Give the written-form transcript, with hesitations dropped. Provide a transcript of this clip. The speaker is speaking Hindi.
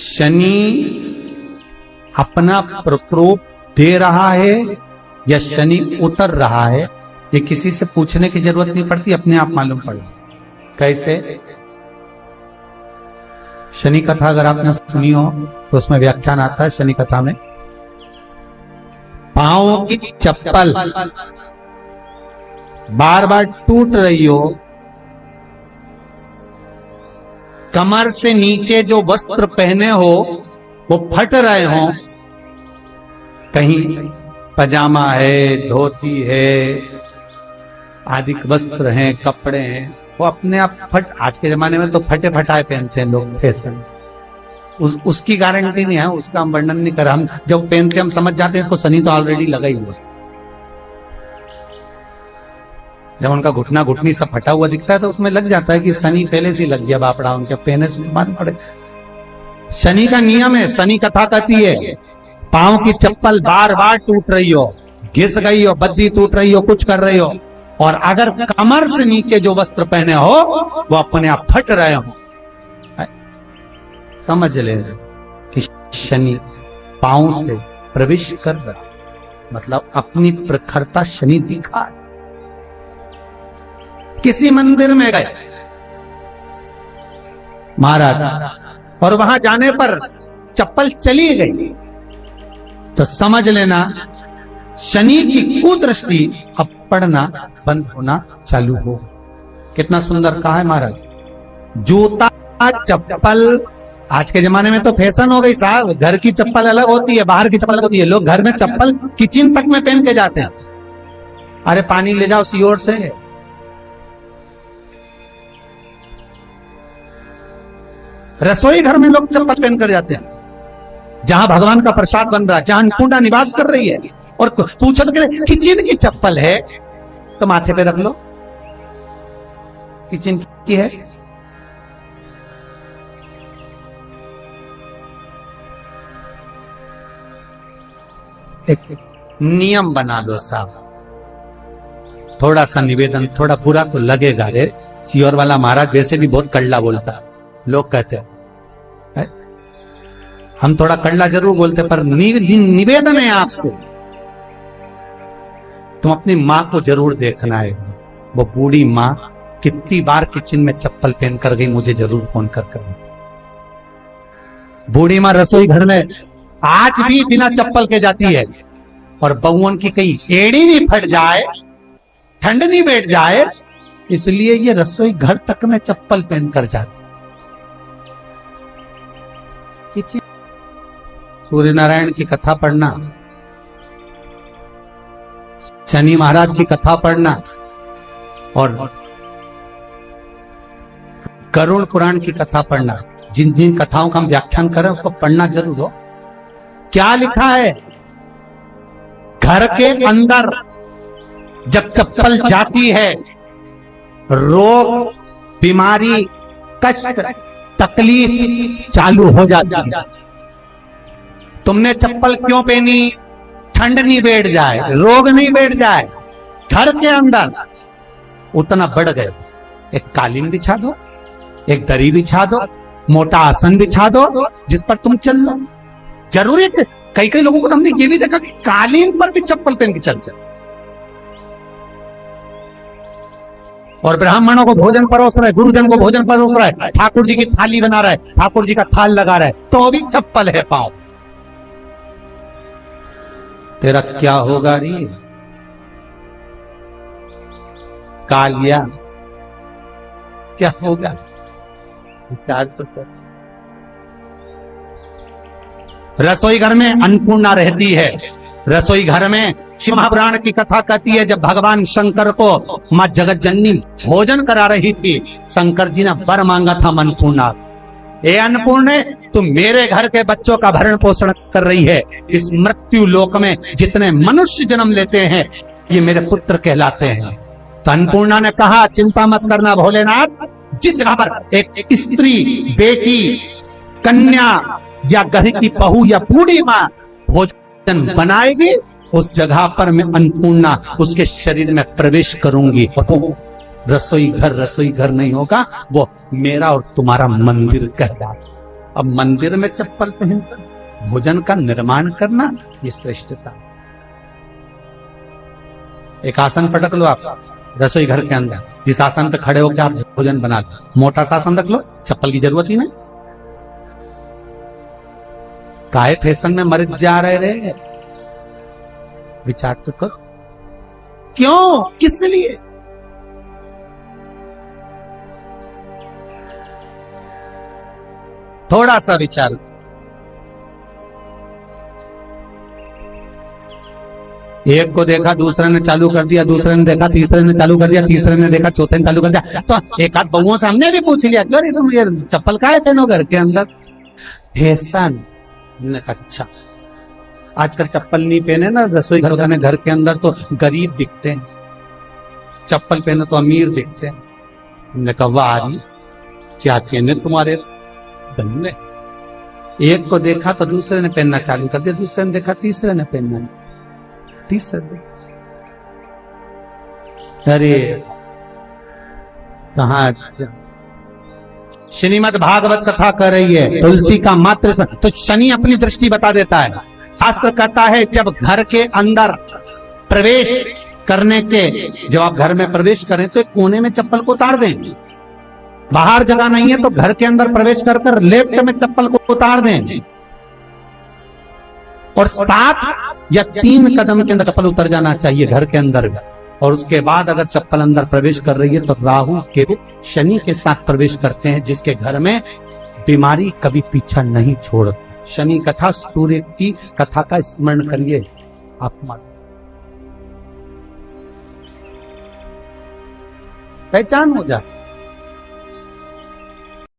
शनि अपना प्रकोप दे रहा है या शनि उतर रहा है, ये किसी से पूछने की जरूरत नहीं पड़ती, अपने आप मालूम पड़। कैसे? शनि कथा अगर आपने सुनी हो तो उसमें व्याख्यान आता है शनि कथा में, पांव की चप्पल बार बार टूट रही हो, कमर से नीचे जो वस्त्र पहने हो वो फट रहे हो, कहीं पजामा है, धोती है, आदि वस्त्र हैं, कपड़े हैं, वो अपने आप फट। आज के जमाने में तो फटे फटाए पहनते हैं लोग, फैशन। उसकी गारंटी नहीं है, उसका हम वर्णन नहीं कर। हम जब पहनते हम समझ जाते हैं तो शनि तो ऑलरेडी लगा ही हुआ। जब उनका घुटना घुटनी सब फटा हुआ दिखता है तो उसमें लग जाता है कि शनि पहले से लग गया बापड़ा, उनके पहने से मालूम पड़े। शनि का नियम है, शनि कथा कहती है पांव की चप्पल बार बार टूट रही हो, घिस गई हो, बद्दी टूट रही हो, कुछ कर रही हो, और अगर कमर से नीचे जो वस्त्र पहने हो वो अपने आप फट रहे हो, समझ ले कि शनि पांव से प्रवेश कर रहा, मतलब अपनी प्रखरता शनि दिखा। किसी मंदिर में गए महाराज और वहां जाने पर चप्पल चली गई तो समझ लेना शनि की कुदृष्टि अब पड़ना बंद होना चालू हो। कितना सुंदर कहा है महाराज। जूता चप्पल आज के जमाने में तो फैशन हो गई साहब, घर की चप्पल अलग होती है, बाहर की चप्पल अलग होती है। लोग घर में चप्पल किचन तक में पहन के जाते हैं। अरे पानी ले जाओ सीओर से। रसोई घर में लोग चप्पल पहन कर जाते हैं, जहां भगवान का प्रसाद बन रहा है, जहां अन्नपूर्णा निवास कर रही है, और पूछो तो किचन की चप्पल है तो माथे पे रख लो, किचन की है। एक नियम बना दो साहब। थोड़ा सा निवेदन, थोड़ा बुरा तो लगेगा रे, सीओर वाला महाराज वैसे भी बहुत कड़ला बोलता है, लोग कहते हैं हम थोड़ा कड़ला जरूर बोलते, पर निवेदन है आपसे, तुम अपनी माँ को जरूर देखना है। वो बूढ़ी माँ कितनी बार किचन में चप्पल पहन कर गई, मुझे जरूर फोन कर करना। बूढ़ी माँ रसोई घर में आज भी बिना चप्पल के जाती है, और बहुओं की कहीं एड़ी नहीं फट जाए, ठंड नहीं बैठ जाए, इसलिए ये रसोई घर तक में चप्पल पहन कर जाती। सूर्य नारायण की कथा पढ़ना, शनि महाराज की कथा पढ़ना, और गरुड़ पुराण की कथा पढ़ना, जिन जिन कथाओं का हम व्याख्यान करें उसको पढ़ना जरूर हो। क्या लिखा है? घर के अंदर जब चप्पल जाती है, रोग, बीमारी, कष्ट, तकलीफ चालू हो जाती है। तुमने चप्पल क्यों पहनी? ठंड नहीं बैठ जाए, रोग नहीं बैठ जाए। घर के अंदर उतना बढ़ गए, एक कालीन बिछा दो, एक दरी बिछा दो, मोटा आसन बिछा दो, जिस पर तुम चल लो। जरूरी है, कई कई लोगों को हमने ये भी देखा कि कालीन पर भी चप्पल पहन के चलते, और ब्राह्मणों को भोजन परोस रहा है, गुरुजन को भोजन परोस रहा है, ठाकुर जी की थाली बना रहा है, ठाकुर जी का थाल लगा रहा है, तो भी चप्पल है पांव। तेरा क्या होगा रे कालिया, क्या होगा? विचार तो कर। रसोई घर में अन्नपूर्णा रहती है। रसोई घर में शिव महापुराण की कथा कहती है, जब भगवान शंकर को मां जगत जननी भोजन करा रही थी, शंकर जी ने वर मांगा था अन्नपूर्णा, ए अन्नपूर्णे, तुम मेरे घर के बच्चों का भरण पोषण कर रही है। इस मृत्यु लोक में जितने मनुष्य जन्म लेते हैं ये मेरे पुत्र कहलाते हैं। तो अन्नपूर्णा ने कहा, चिंता मत करना भोलेनाथ, जिस जगह पर एक स्त्री, बेटी, कन्या या घर की बहू या बूढ़ी माँ भोजन बनाएगी, उस जगह पर मैं अन्नपूर्णा उसके शरीर में प्रवेश करूंगी। रसोई घर नहीं होगा, वो मेरा और तुम्हारा मंदिर कहलाएगा। अब मंदिर में चप्पल पहनकर भोजन का निर्माण करना, ये श्रेष्ठता। एक आसन पटक लो आप रसोई घर के अंदर, जिस आसन पे खड़े होकर आप भोजन बना लो, मोटा सा आसन रख लो, चप्पल की जरूरत ही नहीं। काहे फैशन में मर जा रहे रे, विचार तो करो, क्यों, किस लिए? थोड़ा सा विचार। एक को देखा, दूसरे ने चालू कर दिया, दूसरे ने देखा, तीसरे ने चालू कर दिया, तीसरे ने देखा, चौथे ने चालू कर दिया, तो एक आध बहुओं से हमने भी पूछ लिया, अरे तुम ये चप्पल काहे पहनो घर के अंदर? फैशन। अच्छा, आजकल चप्पल नहीं पहने ना रसोई घर के अंदर तो गरीब दिखते हैं, चप्पल पहने तो अमीर दिखते हैं। हमने कहा वाह क्या कहने तुम्हारे धन्य। एक को देखा तो दूसरे ने पहनना चालू कर दिया, दूसरे ने देखा, तीसरे ने पहनना, तीसरे ने, अरे कहा। श्रीमद् भागवत कथा कर रही है, तुलसी का मात्र तो शनि अपनी दृष्टि बता देता है। शास्त्र कहता है जब घर के अंदर प्रवेश करने के, जब आप घर में प्रवेश करें तो एक कोने में चप्पल को उतार दें। बाहर जगह नहीं है तो घर के अंदर प्रवेश कर लेफ्ट में चप्पल को उतार दें, और 7 या 3 कदम के अंदर चप्पल उतर जाना चाहिए घर के अंदर। और उसके बाद अगर चप्पल अंदर प्रवेश कर रही है तो राहु केतु शनि के साथ प्रवेश करते हैं, जिसके घर में बीमारी कभी पीछा नहीं छोड़। शनि कथा, सूर्य की कथा का स्मरण करिए, आप पहचान हो जाए।